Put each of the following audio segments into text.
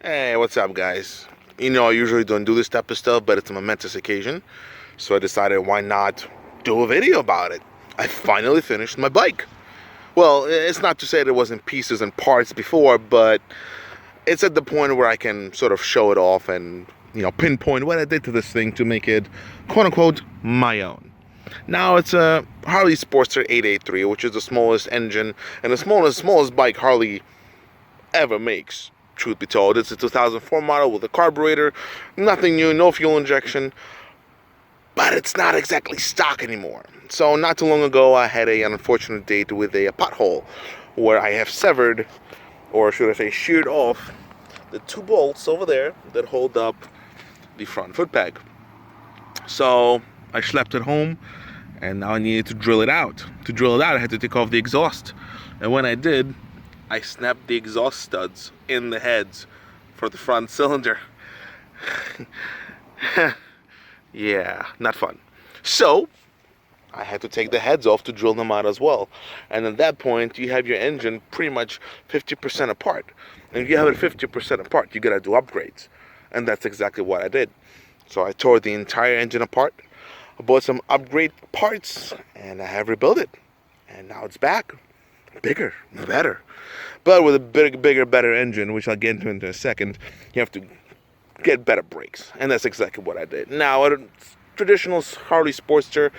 Hey, what's up, guys? I usually don't do this type of stuff, but it's a momentous occasion, so I decided why not do a video about it. I finally finished my bike. Well, it's not to say that it wasn't pieces and parts before, but it's at the point where I can sort of show it off and, pinpoint what I did to this thing to make it, quote unquote, my own. Now it's a Harley Sportster 883, which is the smallest engine and the smallest bike Harley ever makes. Truth be told, it's a 2004 model with a carburetor, nothing new, no fuel injection, but it's not exactly stock anymore. So not too long ago, I had an unfortunate date with a pothole where I have severed, or should I say sheared off, the two bolts over there that hold up the front foot peg. So I schlepped it home, and now I needed to drill it out. To drill it out, I had to take off the exhaust, and when I did, I snapped the exhaust studs in the heads for the front cylinder. Yeah, not fun. So, I had to take the heads off to drill them out as well. And at that point, you have your engine pretty much 50% apart. And if you have it 50% apart, you gotta do upgrades. And that's exactly what I did. So I tore the entire engine apart, I bought some upgrade parts, and I have rebuilt it. And now it's back. Bigger, better. But with a bigger, better engine, which I'll get into in a second, you have to get better brakes. And that's exactly what I did. Now, a traditional Harley Sportster,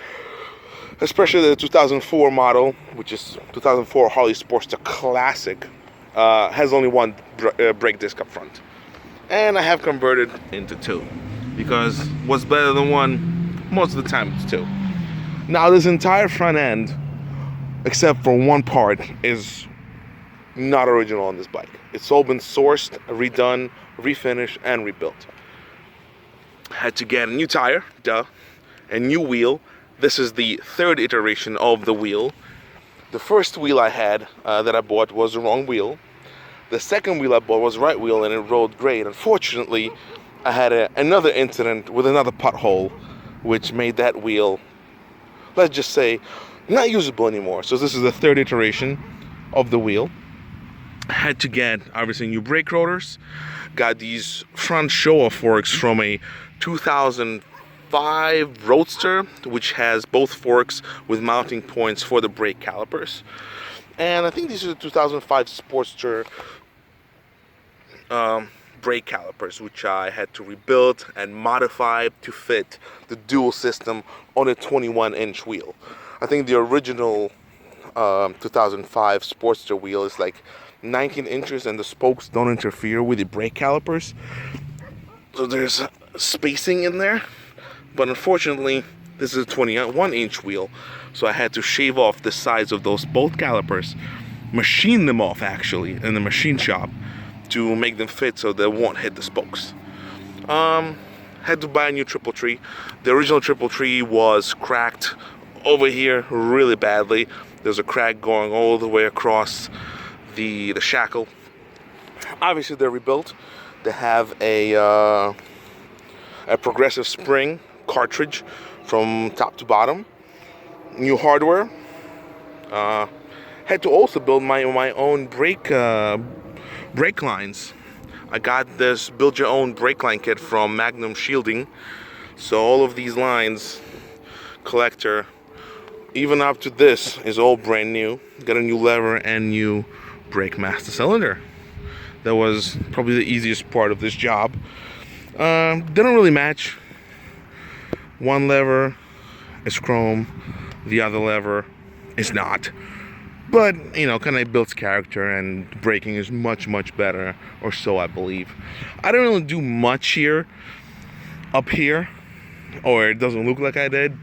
especially the 2004 model, which is 2004 Harley Sportster Classic, has only one brake disc up front. And I have converted into two. Because what's better than one, most of the time it's two. Now, this entire front end, except for one part, is not original on this bike. It's all been sourced, redone, refinished, and rebuilt. Had to get a new tire, a new wheel. This is the third iteration of the wheel. The first wheel I had that I bought was the wrong wheel. The second wheel I bought was the right wheel, and it rode great. Unfortunately, I had another incident with another pothole, which made that wheel, let's just say, not usable anymore. So this is the third iteration of the wheel. Had to get obviously new brake rotors. Got these front show-off forks from a 2005 Roadster, which has both forks with mounting points for the brake calipers. And I think these are the 2005 Sportster brake calipers, which I had to rebuild and modify to fit the dual system on a 21-inch wheel. I think the original 2005 Sportster wheel is like 19 inches, and the spokes don't interfere with the brake calipers. So there's spacing in there. But unfortunately, this is a 21-inch wheel. So I had to shave off the sides of those both calipers, machine them off actually in the machine shop to make them fit so they won't hit the spokes. Had to buy a new triple tree. The original triple tree was cracked over here really badly. There's a crack going all the way across the shackle. Obviously they're rebuilt. They have a progressive spring cartridge from top to bottom. New hardware. Had to also build my own brake lines. I got this build your own brake line kit from Magnum Shielding. So all of these lines, collector, even up to this, is all brand new. Got a new lever and new brake master cylinder. That was probably the easiest part of this job. They don't really match. One lever is chrome, the other lever is not. But, kind of builds character, and braking is much, much better, or so I believe. I don't really do much up here, or it doesn't look like I did.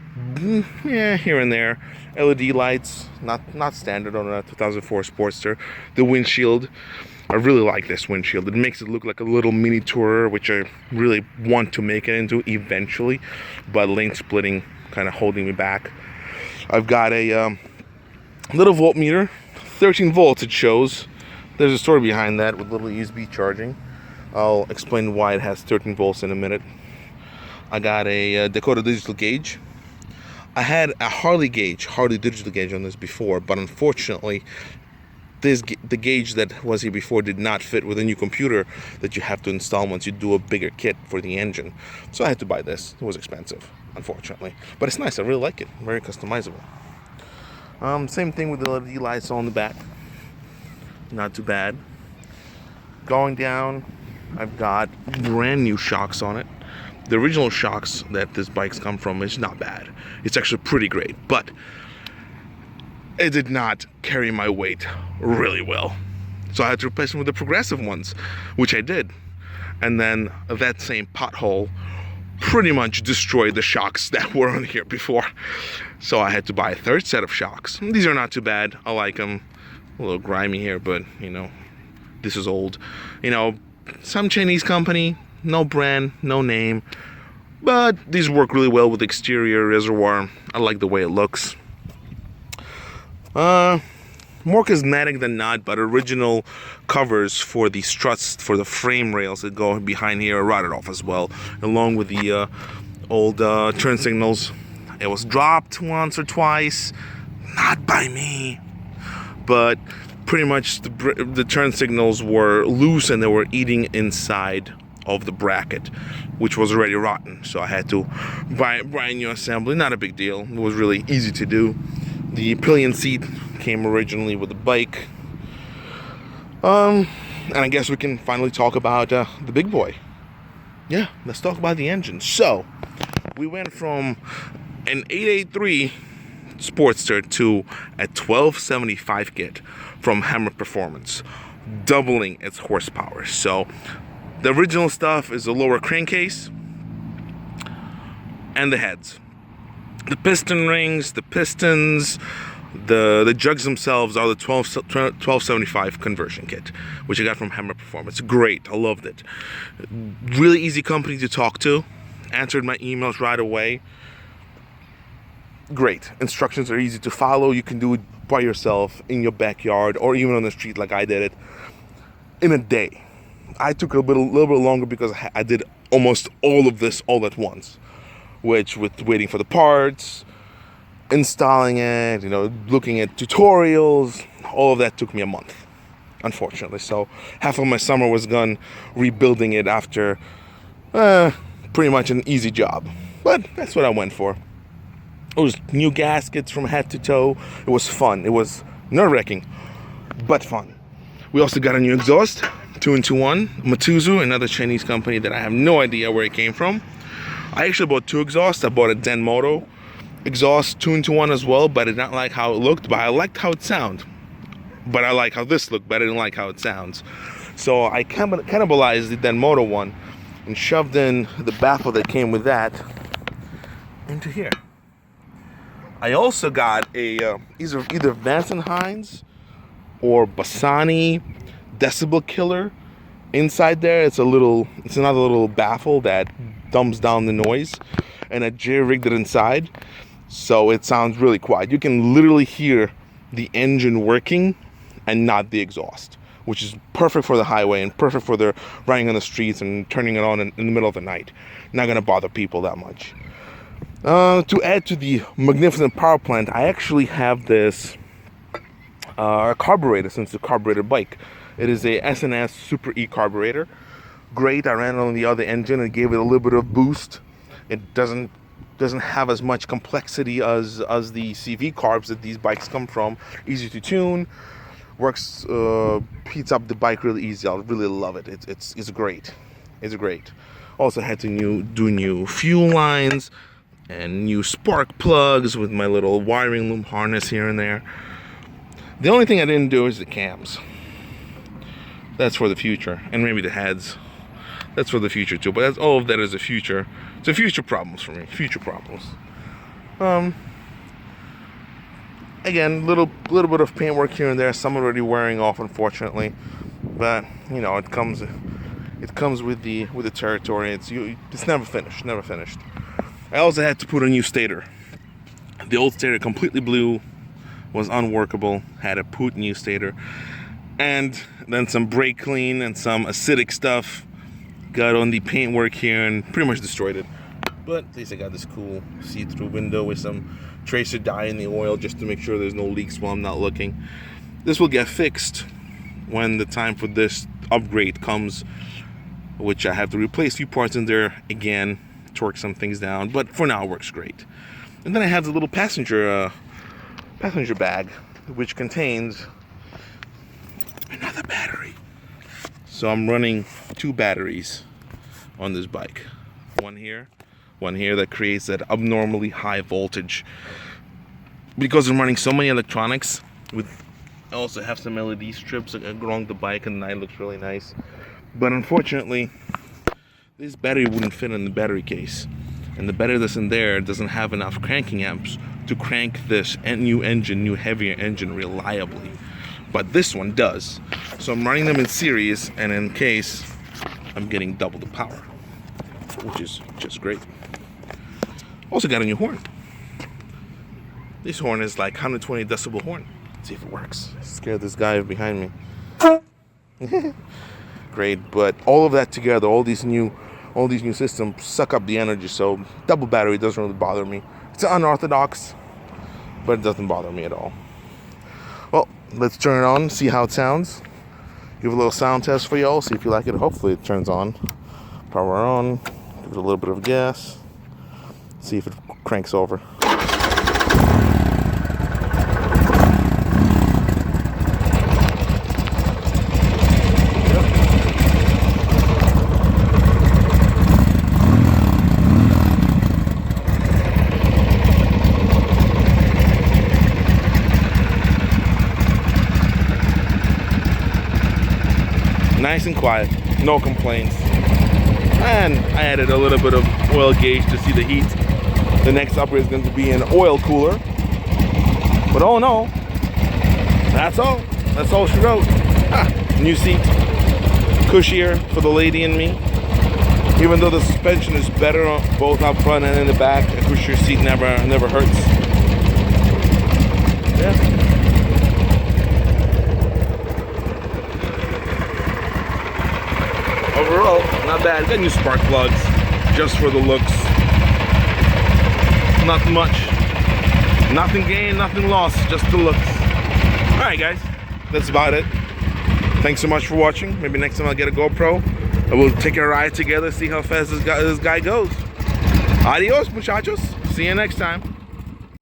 Yeah, here and there. LED lights, not standard on a 2004 Sportster. The windshield, I really like this windshield. It makes it look like a little mini tourer, which I really want to make it into eventually, but lane splitting kind of holding me back. I've got a little voltmeter, 13 volts it shows. There's a story behind that with little USB charging. I'll explain why it has 13 volts in a minute. I got a Dakota digital gauge. I had a Harley digital gauge on this before, but unfortunately the gauge that was here before did not fit with a new computer that you have to install once you do a bigger kit for the engine. So I had to buy this. It was expensive, unfortunately, but it's nice. I really like it. Very customizable. Same thing with the LED lights on the back. Not too bad. Going down, I've got brand new shocks on it. The original shocks that this bike's come from is not bad. It's actually pretty great, but it did not carry my weight really well. So I had to replace them with the progressive ones, which I did. And then that same Pothole pretty much destroyed the shocks that were on here before. So I had to buy a third set of shocks. These are not too bad. I like them. A little grimy here, but this is old. Some Chinese company, no brand, no name, but these work really well with the exterior reservoir. I like the way it looks. More cosmetic than not, but original covers for the struts for the frame rails that go behind here are rotted off as well, along with the old turn signals. It was dropped once or twice, not by me, but pretty much the turn signals were loose and they were eating inside of the bracket, which was already rotten. So I had to buy a new assembly. Not a big deal. It was really easy to do. The pillion seat came originally with the bike. And I guess we can finally talk about the big boy. Yeah, let's talk about the engine. So we went from an 883 Sportster to a 1275 kit from Hammer Performance, doubling its horsepower. So the original stuff is a lower crankcase and the heads. The piston rings, the pistons, the jugs themselves are the 1275 conversion kit, which I got from Hammer Performance. Great, I loved it. Really easy company to talk to. Answered my emails right away. Great. Instructions are easy to follow. You can do it by yourself in your backyard or even on the street like I did it in a day. I took a little bit longer because I did almost all of this all at once, which with waiting for the parts, installing it, looking at tutorials, all of that took me a month, unfortunately. So half of my summer was gone rebuilding it after pretty much an easy job. But that's what I went for. It was new gaskets from head to toe. It was fun. It was nerve-wracking, but fun. We also got a new exhaust, 2-in-1, Matuzu, another Chinese company that I have no idea where it came from. I actually bought two exhausts. I bought a Denmoto exhaust 2-in-1 as well, but I did not like how it looked, but I liked how it sounded. But I like how this looked, but I didn't like how it sounds. So I cannibalized the Denmoto one and shoved in the baffle that came with that into here. I also got a either Vance & Hines or Bassani decibel killer inside there. It's another little baffle that dumbs down the noise, and I J-rigged it inside, so it sounds really quiet. You can literally hear the engine working and not the exhaust, which is perfect for the highway and perfect for the riding on the streets and turning it on in the middle of the night. Not gonna bother people that much. To add to the magnificent power plant, I actually have this carburetor, since it's a carburetor bike. It is a S&S Super E carburetor. Great. I ran it on the other engine and gave it a little bit of boost. It doesn't have as much complexity as the CV carbs that these bikes come from. Easy to tune, works, heats up the bike really easy. I really love it. It's great. It's great. Also had to do new fuel lines and new spark plugs with my little wiring loom harness here and there. The only thing I didn't do is the cams. That's for the future, and maybe the heads. That's for the future too. But all of that is the future. It's a future problems for me. Future problems. Again, little bit of paintwork here and there. Some already wearing off, unfortunately. But it comes with the territory. It's never finished. Never finished. I also had to put a new stator. The old stator completely blew, was unworkable. Had to put new stator, and then some brake clean and some acidic stuff got on the paintwork here and pretty much destroyed it. But at least I got this cool see-through window with some tracer dye in the oil just to make sure there's no leaks while I'm not looking. This will get fixed when the time for this upgrade comes, which I have to replace a few parts in there again, torque some things down, but for now it works great. And then I have the little passenger bag, which contains another battery. So I'm running 2 batteries on this bike. One here that creates that abnormally high voltage. Because I'm running so many electronics, I also have some LED strips along the bike, and the night looks really nice. But unfortunately, this battery wouldn't fit in the battery case. And the battery that's in there doesn't have enough cranking amps to crank this new heavier engine reliably. But this one does. So I'm running them in series, and in case, I'm getting double the power, which is just great. Also got a new horn. This horn is like 120 decibel horn. Let's see if it works. I scared this guy behind me. Great, but all of that together, all these new systems suck up the energy, so double battery doesn't really bother me. It's unorthodox, but it doesn't bother me at all. Well, let's turn it on, see how it sounds. Give a little sound test for y'all, see if you like it. Hopefully it turns on. Power on, give it a little bit of gas, see if it cranks over. Nice and quiet, no complaints. And I added a little bit of oil gauge to see the heat. The next upgrade is going to be an oil cooler. But oh no, that's all. That's all she wrote. New seat, cushier for the lady and me. Even though the suspension is better both up front and in the back, a cushier seat never hurts. Yeah. Overall, not bad. Got new spark plugs, just for the looks. Not much. Nothing gained, nothing lost, just the looks. Alright guys, that's about it. Thanks so much for watching. Maybe next time I'll get a GoPro and we'll take a ride together, see how fast this guy goes. Adios, muchachos. See you next time.